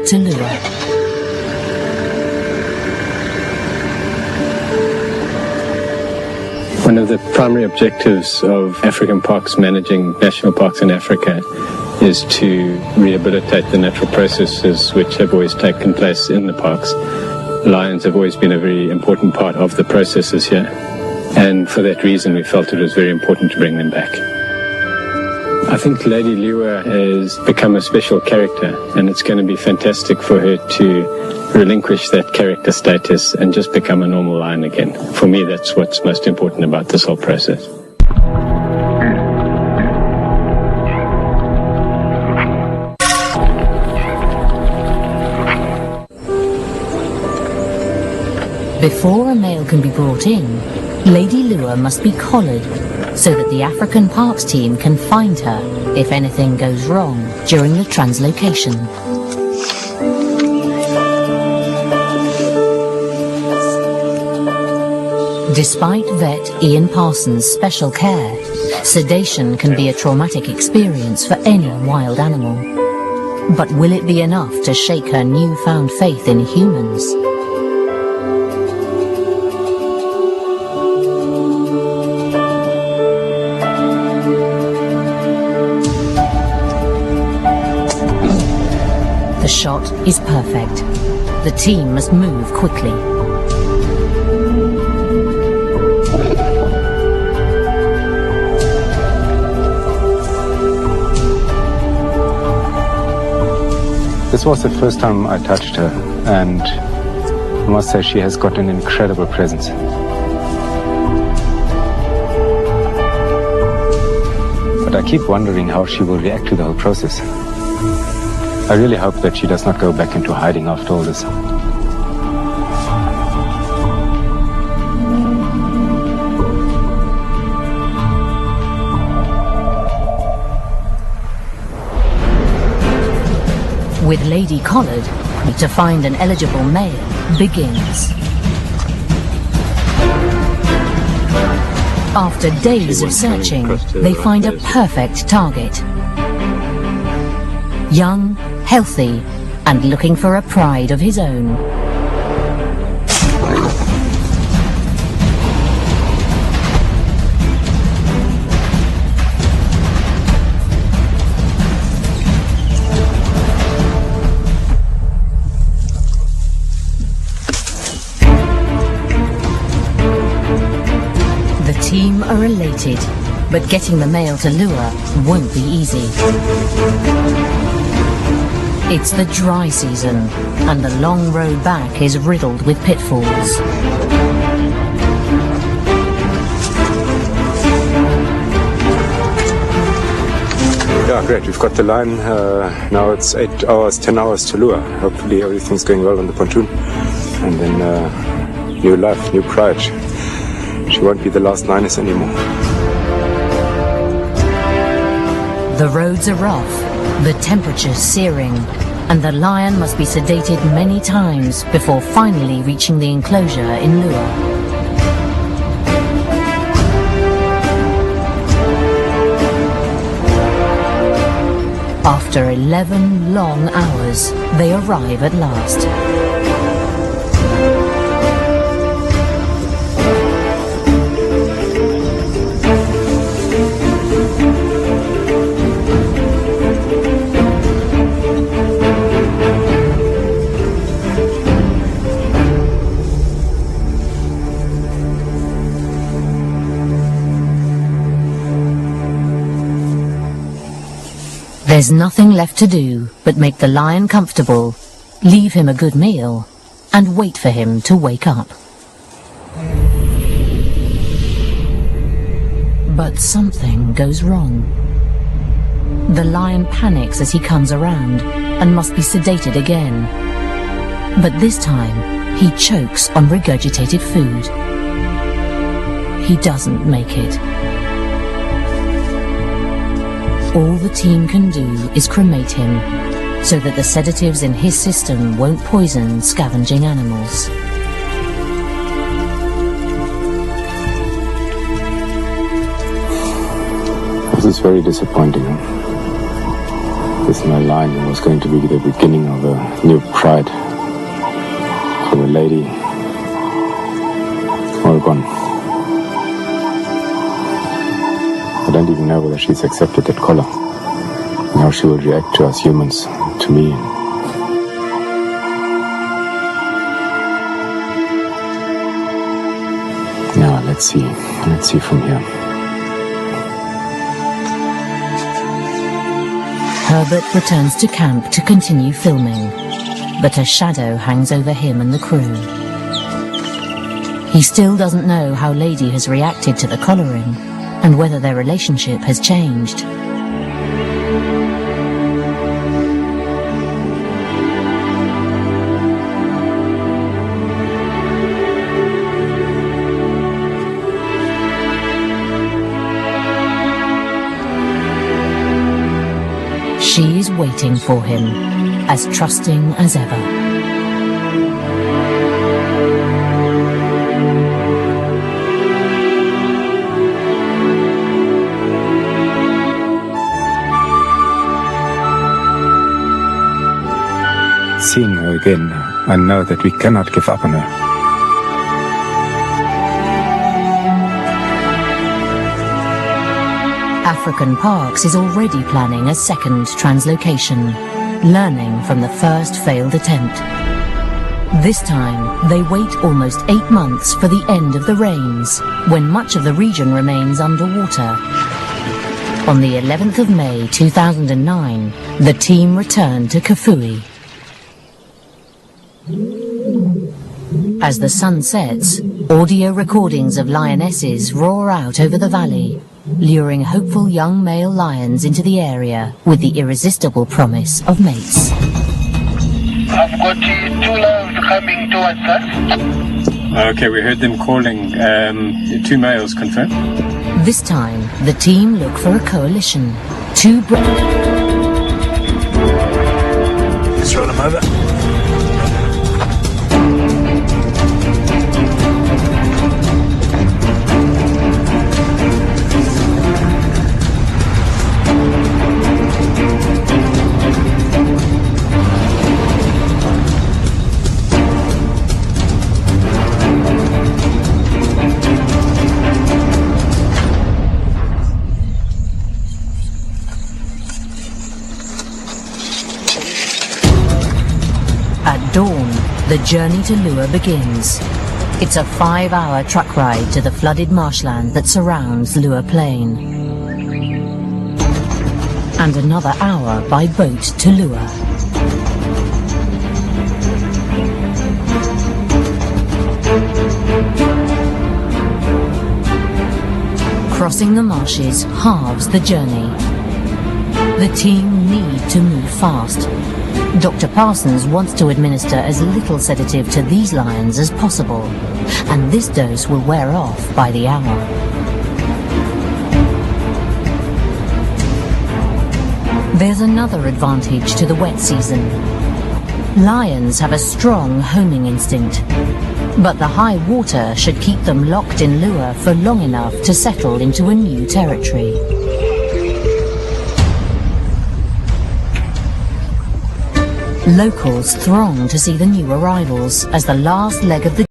to Lua. One of the primary objectives of African parks, managing national parks in Africa, is to rehabilitate the natural processes which have always taken place in the parks. Lions have always been a very important part of the processes here, and for that reason we felt it was very important to bring them back. I think Lady Lua has become a special character, and it's going to be fantastic for her to relinquish that character status and just become a normal lion again. For me, that's what's most important about this whole process. Before a male can be brought in, Lady Lua must be collared so that the African Parks team can find her if anything goes wrong during the translocation. Despite vet Ian Parsons' special care, sedation can be a traumatic experience for any wild animal. But will it be enough to shake her newfound faith in humans? The shot is perfect. The team must move quickly. This was the first time I touched her, and I must say she has got an incredible presence. But I keep wondering how she will react to the whole process. I really hope that she does not go back into hiding after all this. With Lady collared, to find an eligible male begins. After days of searching, they find a perfect target. Young, healthy, and looking for a pride of his own. The team are elated, but getting the male to Lua won't be easy. It's the dry season, and the long road back is riddled with pitfalls. Yeah, great. We've got the line. Now it's 8 hours, 10 hours to Lua. Hopefully everything's going well on the pontoon. And then new life, new pride. She won't be the last lioness anymore. The roads are rough, the temperature's searing, and the lion must be sedated many times before finally reaching the enclosure in Lua. After 11 long hours, they arrive at last. There's nothing left to do but make the lion comfortable, leave him a good meal, and wait for him to wake up. But something goes wrong. The lion panics as he comes around and must be sedated again. But this time, he chokes on regurgitated food. He doesn't make it. All the team can do is cremate him, so that the sedatives in his system won't poison scavenging animals. This is very disappointing. This line was going to be the beginning of a new pride for the lady. All gone. I don't even know whether she's accepted that collar. How she will react to us humans, to me. Now, let's see from here. Herbert returns to camp to continue filming, but a shadow hangs over him and the crew. He still doesn't know how Lady has reacted to the collaring and whether their relationship has changed. She is waiting for him, as trusting as ever. Seeing her again, I know that we cannot give up on her. African Parks is already planning a second translocation, learning from the first failed attempt. This time, they wait almost 8 months for the end of the rains, when much of the region remains underwater. On the 11th of May 2009, the team returned to Kafue. As the sun sets, audio recordings of lionesses roar out over the valley, luring hopeful young male lions into the area with the irresistible promise of mates. I've got 2 lions coming towards us. Okay, we heard them calling. 2 males confirmed. This time, the team look for a coalition. 2 Let's roll them over. At dawn, the journey to Lua begins. It's a 5-hour truck ride to the flooded marshland that surrounds Lua Plain. And another hour by boat to Lua. Crossing the marshes halves the journey. The team need to move fast. Dr. Parsons wants to administer as little sedative to these lions as possible, and this dose will wear off by the hour. There's another advantage to the wet season. Lions have a strong homing instinct, but the high water should keep them locked in Lua for long enough to settle into a new territory. Locals throng to see the new arrivals as the last leg of the